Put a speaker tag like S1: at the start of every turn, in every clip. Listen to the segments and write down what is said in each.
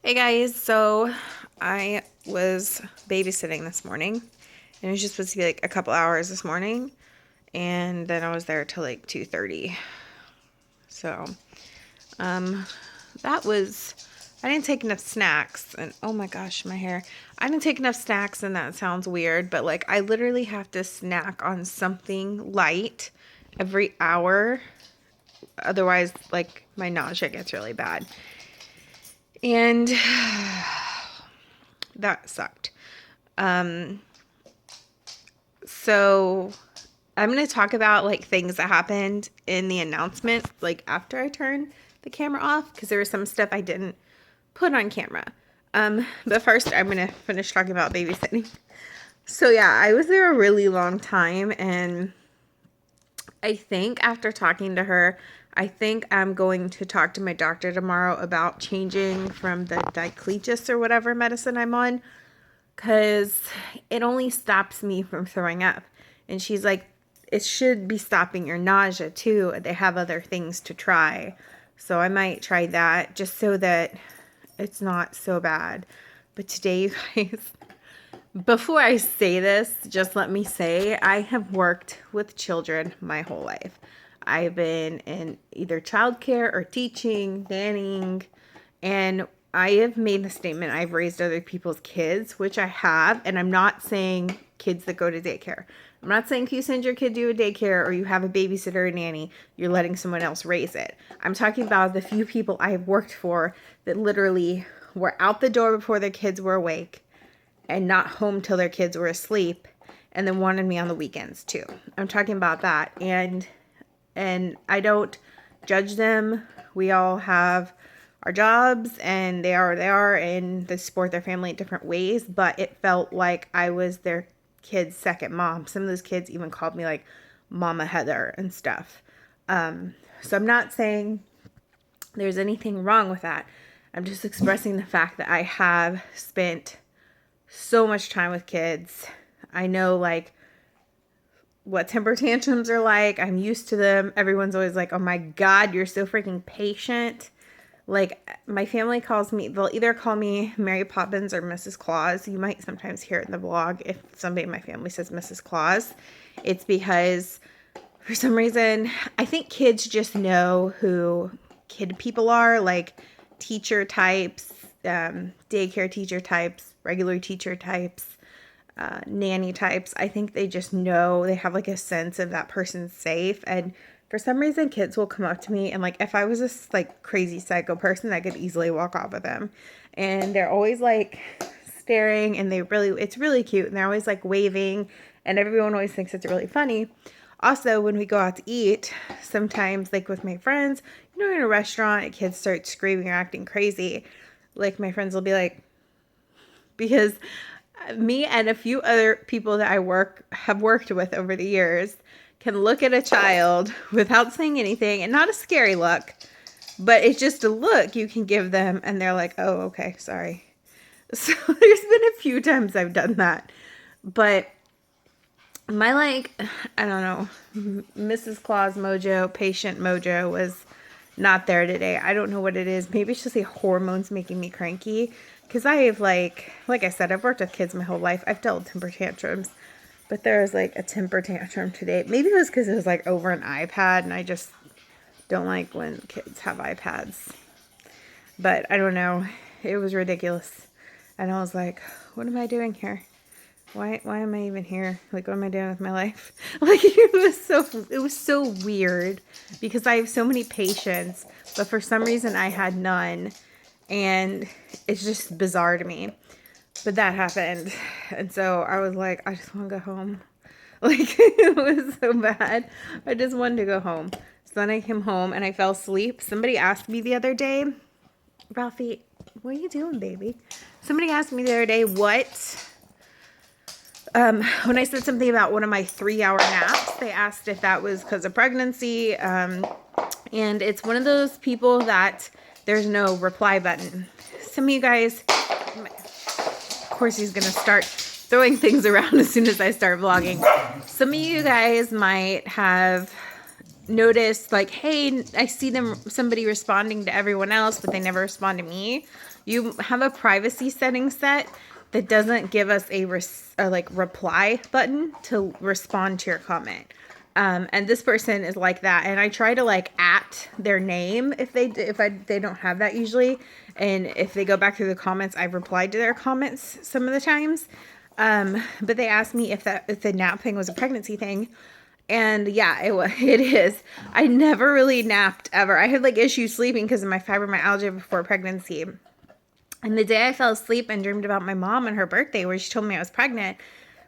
S1: Hey guys, so I was babysitting this morning, and it was just supposed to be like a couple hours this morning, and then I was there till like 2:30. So, um, that was I didn't take enough snacks, and oh my gosh, my hair. I didn't take enough snacks, and that sounds weird, but like I literally have to snack on something light every hour, otherwise like my nausea gets really bad. And that sucked. Um, so I'm going to talk about like things that happened in the announcement, like after I turned the camera off, because there was some stuff I didn't put on camera. But first, I'm going to finish talking about babysitting. So yeah, I was there a really long time, and I think after talking to her, I think I'm going to talk to my doctor tomorrow about changing from the dicletus or whatever medicine I'm on, because it only stops me from throwing up. And she's like, it should be stopping your nausea too. They have other things to try. So I might try that just so that it's not so bad. But today, you guys, before I say this, just let me say I have worked with children my whole life. I've been in either childcare or teaching, nannying, and I have made the statement I've raised other people's kids, which I have, and I'm not saying kids that go to daycare. I'm not saying if you send your kid to a daycare or you have a babysitter or nanny, you're letting someone else raise it. I'm talking about the few people I have worked for that literally were out the door before their kids were awake and not home till their kids were asleep, and then wanted me on the weekends too. I'm talking about that, and I don't judge them. We all have our jobs, and they are where they are, and they support their family in different ways, but it felt like I was their kid's second mom. Some of those kids even called me like Mama Heather and stuff. So I'm not saying there's anything wrong with that. I'm just expressing the fact that I have spent so much time with kids. I know like what temper tantrums are like. I'm used to them. Everyone's always like, "Oh my God, you're so freaking patient." Like my family calls me, they'll either call me Mary Poppins or Mrs. Claus. You might sometimes hear it in the vlog if somebody in my family says Mrs. Claus. It's because for some reason, I think kids just know who kid people are, like teacher types, daycare teacher types, regular teacher types, nanny types. I think they just know, they have like a sense of that person's safe. And for some reason, kids will come up to me, and like if I was this like crazy psycho person, I could easily walk off with them. And they're always like staring, and it's really cute, and they're always like waving, and everyone always thinks it's really funny. Also, when we go out to eat, sometimes like with my friends, in a restaurant, and kids start screaming or acting crazy, like my friends will be like, because me and a few other people that have worked with over the years can look at a child without saying anything, and not a scary look, but it's just a look you can give them, and they're like, "Oh, okay, sorry." So there's been a few times I've done that, but my like, I don't know, Mrs. Claus mojo, patient mojo was not there today. I don't know what it is. Maybe it's just the hormones making me cranky. Because I have like I said, I've worked with kids my whole life. I've dealt with temper tantrums. But there was like a temper tantrum today. Maybe it was because it was like over an iPad, and I just don't like when kids have iPads. But I don't know. It was ridiculous. And I was like, what am I doing here? Why am I even here? Like, what am I doing with my life? Like, it was so weird because I have so many patients, but for some reason I had none, and it's just bizarre to me. But that happened, and so I was like, I just want to go home. Like, it was so bad. I just wanted to go home. So then I came home and I fell asleep. Somebody asked me the other day, Ralphie, what are you doing, baby? Somebody asked me the other day when I said something about one of my 3-hour naps, they asked if that was because of pregnancy. And it's one of those people that there's no reply button. Some of you guys, of course, he's going to start throwing things around as soon as I start vlogging. Some of you guys might have noticed like, hey, I see somebody responding to everyone else, but they never respond to me. you have a privacy setting set that doesn't give us a reply button to respond to your comment. And this person is like that, and I try to like at their name if they don't have that usually, and if they go back through the comments, I've replied to their comments some of the times. But they asked me if the nap thing was a pregnancy thing, and yeah, it is. I never really napped ever. I had like issues sleeping because of my fibromyalgia before pregnancy. And the day I fell asleep and dreamed about my mom and her birthday, where she told me I was pregnant,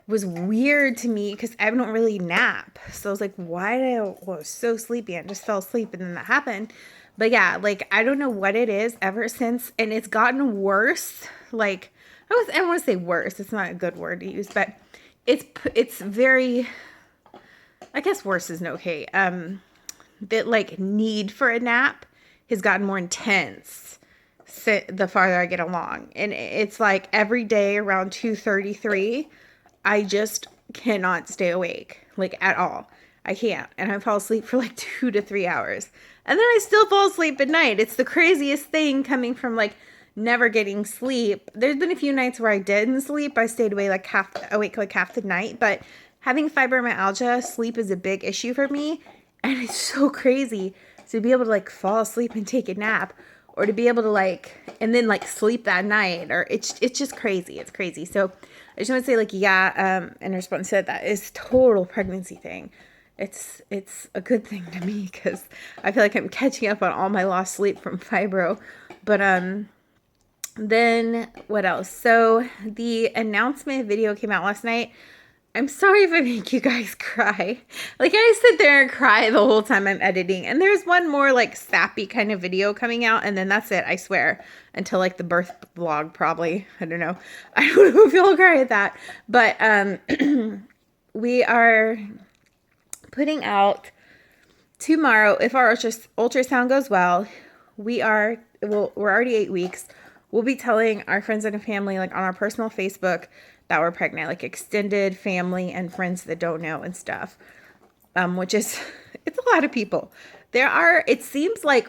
S1: was weird to me because I don't really nap. So I was like, why did I was so sleepy? I just fell asleep and then that happened. But yeah, like I don't know what it is ever since, and it's gotten worse. Like I don't want to say worse. It's not a good word to use, but it's very, I guess worse isn't okay. That like need for a nap has gotten more intense the farther I get along. And it's like every day around 2:33, I just cannot stay awake, like at all. I can't. And I fall asleep for like 2 to 3 hours. And then I still fall asleep at night. It's the craziest thing coming from like never getting sleep. There's been a few nights where I didn't sleep. I stayed awake like half the night. But having fibromyalgia, sleep is a big issue for me. And it's so crazy to be able to like fall asleep and take a nap, or to be able to like, and then like sleep that night, or it's just crazy. It's crazy. So I just want to say like, yeah, in response to that is total pregnancy thing. It's a good thing to me because I feel like I'm catching up on all my lost sleep from fibro. But then what else? So the announcement video came out last night. I'm sorry if I make you guys cry. Like I sit there and cry the whole time I'm editing. And there's one more like sappy kind of video coming out, and then that's it, I swear. Until like the birth vlog probably. I don't know. I don't know if you'll cry at that. But we are putting out tomorrow, if our ultrasound goes well, we're already 8 weeks. We'll be telling our friends and family like on our personal Facebook that we're pregnant, like extended family and friends that don't know and stuff. Which is, it's a lot of people. It seems like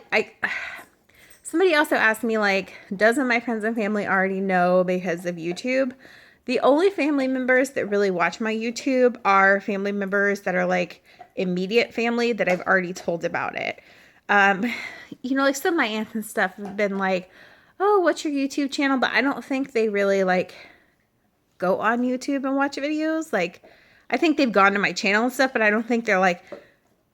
S1: somebody also asked me like, doesn't my friends and family already know because of YouTube? The only family members that really watch my YouTube are family members that are like immediate family that I've already told about it. Like some of my aunts and stuff have been like, oh, what's your YouTube channel? But I don't think they really like go on YouTube and watch videos. Like, I think they've gone to my channel and stuff, but I don't think they're like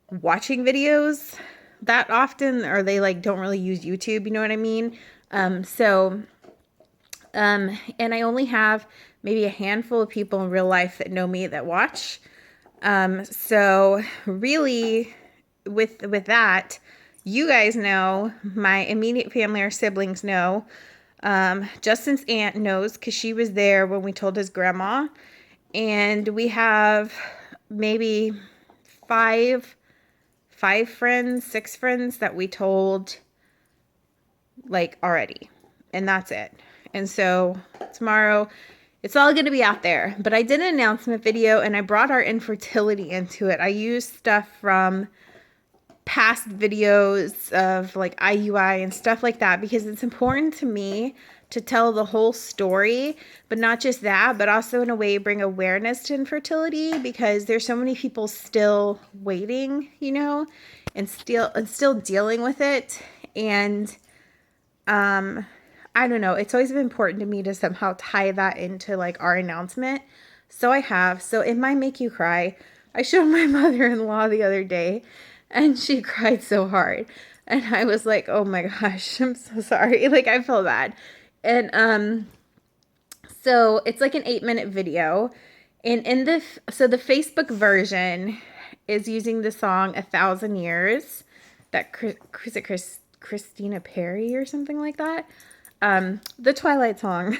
S1: watching videos that often, or they like don't really use YouTube. You know what I mean? And I only have maybe a handful of people in real life that know me that watch. So really with that, you guys know, my immediate family or siblings know. Justin's aunt knows because she was there when we told his grandma. And we have maybe five friends, 6 friends that we told like already. And that's it. And so tomorrow it's all going to be out there. But I did an announcement video and I brought our infertility into it. I used stuff from past videos of like IUI and stuff like that because it's important to me to tell the whole story, but not just that, but also in a way bring awareness to infertility because there's so many people still waiting, and still dealing with it. And I don't know, it's always been important to me to somehow tie that into like our announcement. So I have. So it might make you cry. I showed my mother-in-law the other day and she cried so hard. And I was like, oh my gosh, I'm so sorry. Like, I feel bad. And so it's like an 8-minute video. And the Facebook version is using the song 1,000 Years that Christina Perri or something like that. The Twilight song.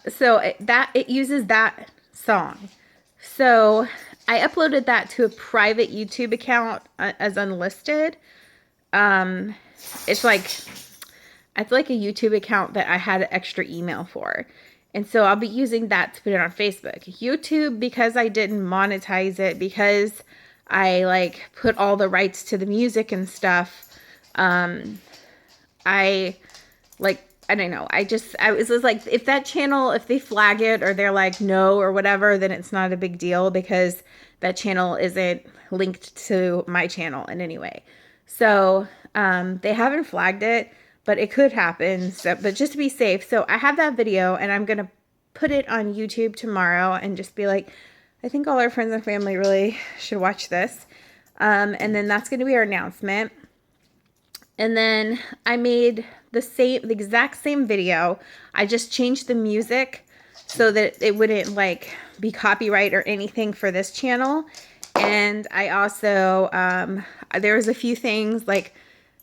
S1: So it uses that song. So I uploaded that to a private YouTube account as unlisted. It's like a YouTube account that I had an extra email for. And so I'll be using that to put it on Facebook. YouTube, because I didn't monetize it, because I like put all the rights to the music and stuff, I like, I don't know. I was just like, if that channel, if they flag it or they're like, no, or whatever, then it's not a big deal because that channel isn't linked to my channel in any way. So, they haven't flagged it, but it could happen. So, but just to be safe. So I have that video and I'm going to put it on YouTube tomorrow and just be like, I think all our friends and family really should watch this. And then that's going to be our announcement. And then I made the exact same video. I just changed the music so that it wouldn't like be copyright or anything for this channel. And I also, there was a few things like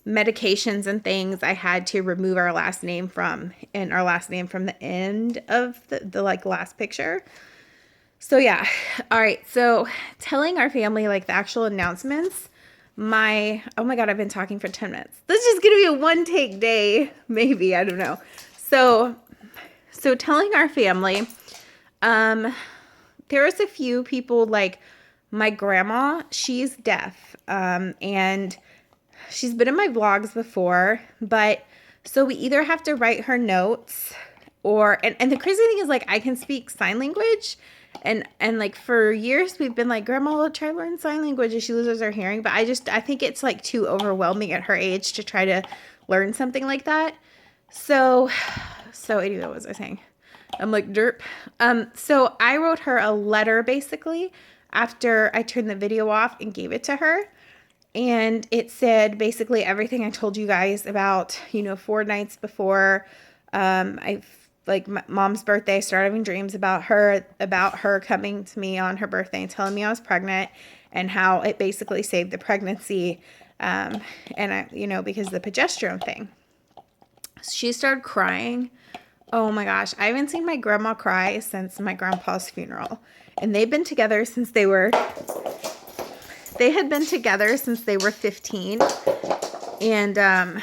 S1: medications and things I had to remove our last name from, and our last name from the end of the like last picture. So yeah. All right. So telling our family like the actual announcements, oh my God, I've been talking for 10 minutes. This is going to be a one take day. Maybe, I don't know. So telling our family, there was a few people like my grandma, she's deaf. And she's been in my vlogs before, but so we either have to write her notes or, and the crazy thing is like, I can speak sign language and like for years we've been like, Grandma will try to learn sign language as she loses her hearing. But I think it's like too overwhelming at her age to try to learn something like that. So anyway, what was I saying? I'm like derp. So I wrote her a letter basically after I turned the video off and gave it to her. And it said basically everything I told you guys about, 4 nights before like my mom's birthday, I started having dreams about her coming to me on her birthday and telling me I was pregnant and how it basically saved the pregnancy. And I, because of the progesterone thing. She started crying. Oh my gosh. I haven't seen my grandma cry since my grandpa's funeral. And they've been together since they had been together since they were 15. And a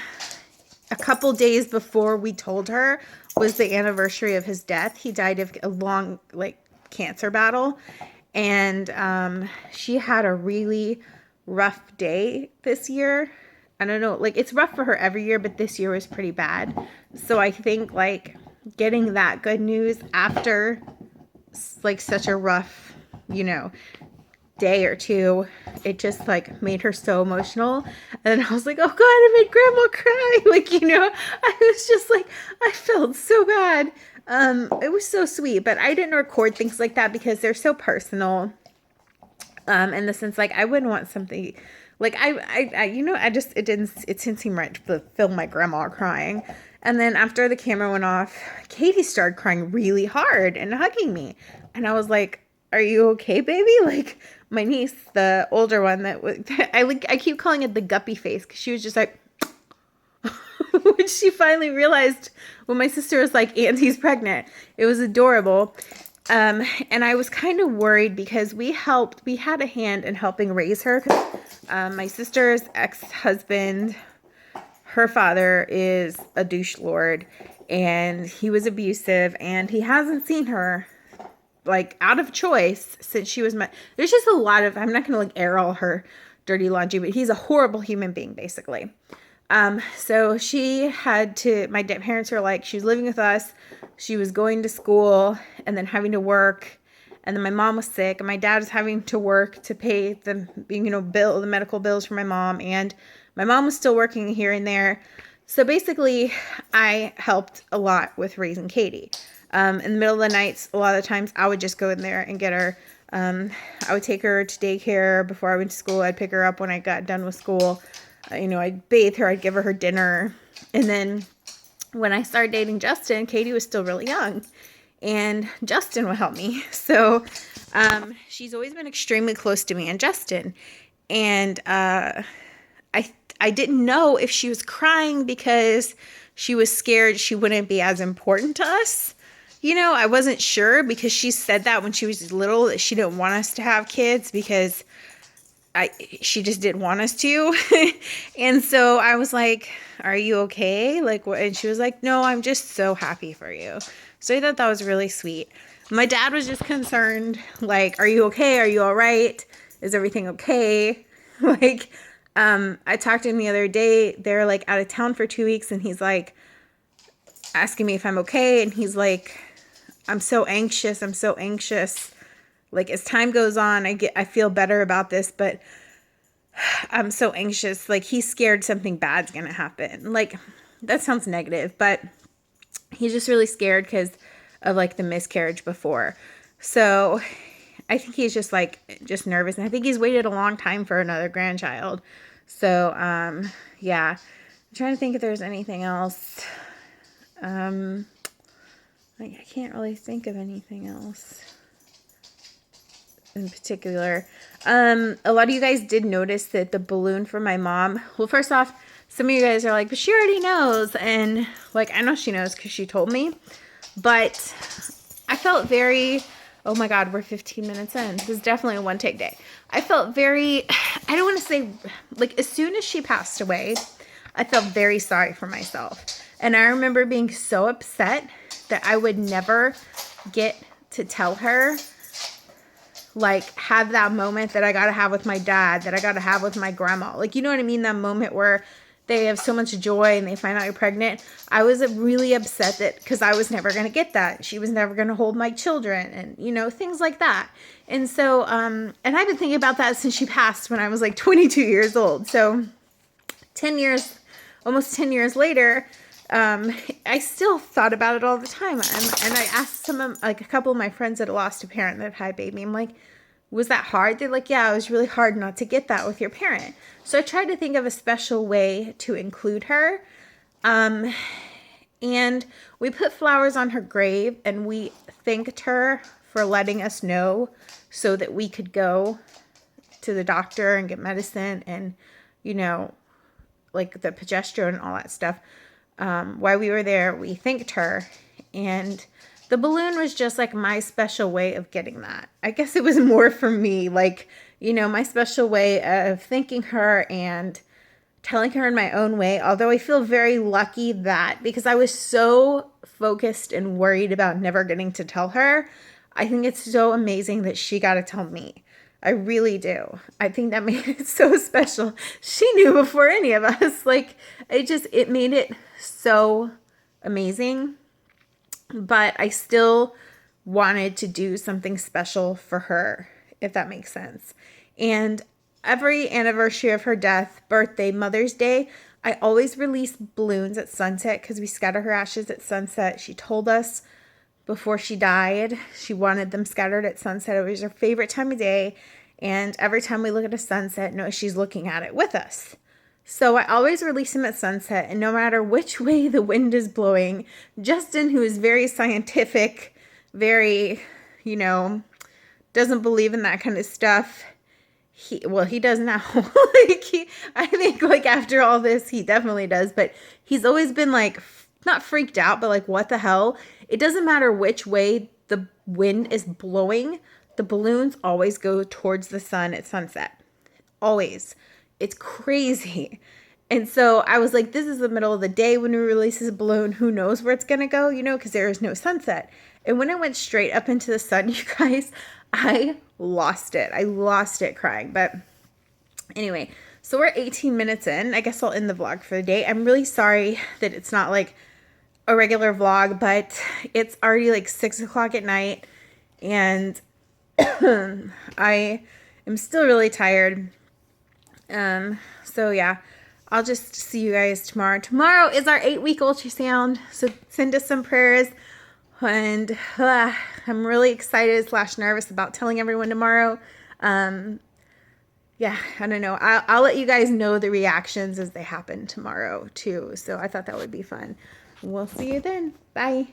S1: couple days before we told her was the anniversary of his death. He died of a long, cancer battle. And she had a really rough day this year. I don't know, it's rough for her every year, but this year was pretty bad. So I think, getting that good news after, such a rough, day or two, it just made her so emotional. And I was like, oh God, I made grandma cry. I was just I felt so bad. It was so sweet, but I didn't record things like that because they're so personal. In the sense, I wouldn't want something it didn't seem right to film my grandma crying. And then after the camera went off, Katie started crying really hard and hugging me. And I was like, are you okay, baby? My niece, the older one I keep calling it the guppy face because she was just like, which she finally realized when my sister was like, Auntie's pregnant. It was adorable. And I was kind of worried because we had a hand in helping raise her. My sister's ex-husband, her father is a douche lord and he was abusive and he hasn't seen her out of choice since she was there's just a lot of, I'm not going to air all her dirty laundry, but he's a horrible human being basically. So she had to, my parents were she was living with us. She was going to school and then having to work. And then my mom was sick and my dad was having to work to pay the, the medical bills for my mom. And my mom was still working here and there. So basically I helped a lot with raising Katie. In the middle of the nights, a lot of the times I would just go in there and get her. I would take her to daycare before I went to school. I'd pick her up when I got done with school. I'd bathe her, I'd give her dinner. And then when I started dating Justin, Katie was still really young and Justin would help me. So, she's always been extremely close to me and Justin. And, I didn't know if she was crying because she was scared she wouldn't be as important to us. I wasn't sure because she said that when she was little that she didn't want us to have kids because she just didn't want us to. And so I was like, are you okay? What? And she was like, no, I'm just so happy for you. So I thought that was really sweet. My dad was just concerned, are you okay? Are you all right? Is everything okay? I talked to him the other day. They're out of town for 2 weeks and he's like, asking me if I'm okay. And he's like, I'm so anxious. I'm so anxious. Like, as time goes on, I feel better about this, but I'm so anxious. Like, he's scared something bad's going to happen. Like, that sounds negative, but he's just really scared because of like the miscarriage before. So I think he's just like, just nervous. And I think he's waited a long time for another grandchild. So, yeah, I'm trying to think if there's anything else. Like, I can't really think of anything else in particular. A lot of you guys did notice that the balloon for my mom, well, first off, some of you guys are like, but she already knows. And like, I know she knows because she told me, but I felt very, oh my God, we're 15 minutes in. This is definitely a one take day. I felt very, I don't want to say, like, as soon as she passed away, I felt very sorry for myself. And I remember being so upset that I would never get to tell her, like, have that moment that I got to have with my dad, that I got to have with my grandma. Like, you know what I mean? That moment where they have so much joy and they find out you're pregnant. I was really upset that, because I was never going to get that. She was never going to hold my children and, you know, things like that. And so, and I've been thinking about that since she passed when I was like 22 years old. So 10 years, almost 10 years later, I still thought about it all the time. And I asked like a couple of my friends that lost a parent that had a baby. I'm like, was that hard? They're like, yeah, it was really hard not to get that with your parent. So I tried to think of a special way to include her. And we put flowers on her grave and we thanked her for letting us know so that we could go to the doctor and get medicine and, you know, like the progesterone and all that stuff. While we were there, we thanked her, and the balloon was just like my special way of getting that. I guess it was more for me, like, you know, my special way of thanking her and telling her in my own way. Although I feel very lucky that, because I was so focused and worried about never getting to tell her, I think it's so amazing that she got to tell me. I really do. I think that made it so special. She knew before any of us. Like, it made it so amazing. But I still wanted to do something special for her, if that makes sense. And every anniversary of her death, birthday, Mother's Day, I always release balloons at sunset because we scatter her ashes at sunset. She told us before she died, she wanted them scattered at sunset. It was her favorite time of day. And every time we look at a sunset, no, she's looking at it with us. So I always release them at sunset. And no matter which way the wind is blowing, Justin, who is very scientific, very, you know, doesn't believe in that kind of stuff. He does now. I think like after all this, he definitely does. But he's always been like, not freaked out, but like, what the hell? It doesn't matter which way the wind is blowing. The balloons always go towards the sun at sunset. Always. It's crazy. And so I was like, this is the middle of the day when we release this balloon. Who knows where it's going to go, you know, because there is no sunset. And when it went straight up into the sun, you guys, I lost it. I lost it crying. But anyway, so we're 18 minutes in. I guess I'll end the vlog for the day. I'm really sorry that it's not like a regular vlog, but it's already like 6 o'clock at night. And I am still really tired. So yeah, I'll just see you guys tomorrow. Tomorrow is our 8-week ultrasound. So send us some prayers. And I'm really excited / nervous about telling everyone tomorrow. Yeah, I don't know. I'll let you guys know the reactions as they happen tomorrow too. So I thought that would be fun. We'll see you then. Bye.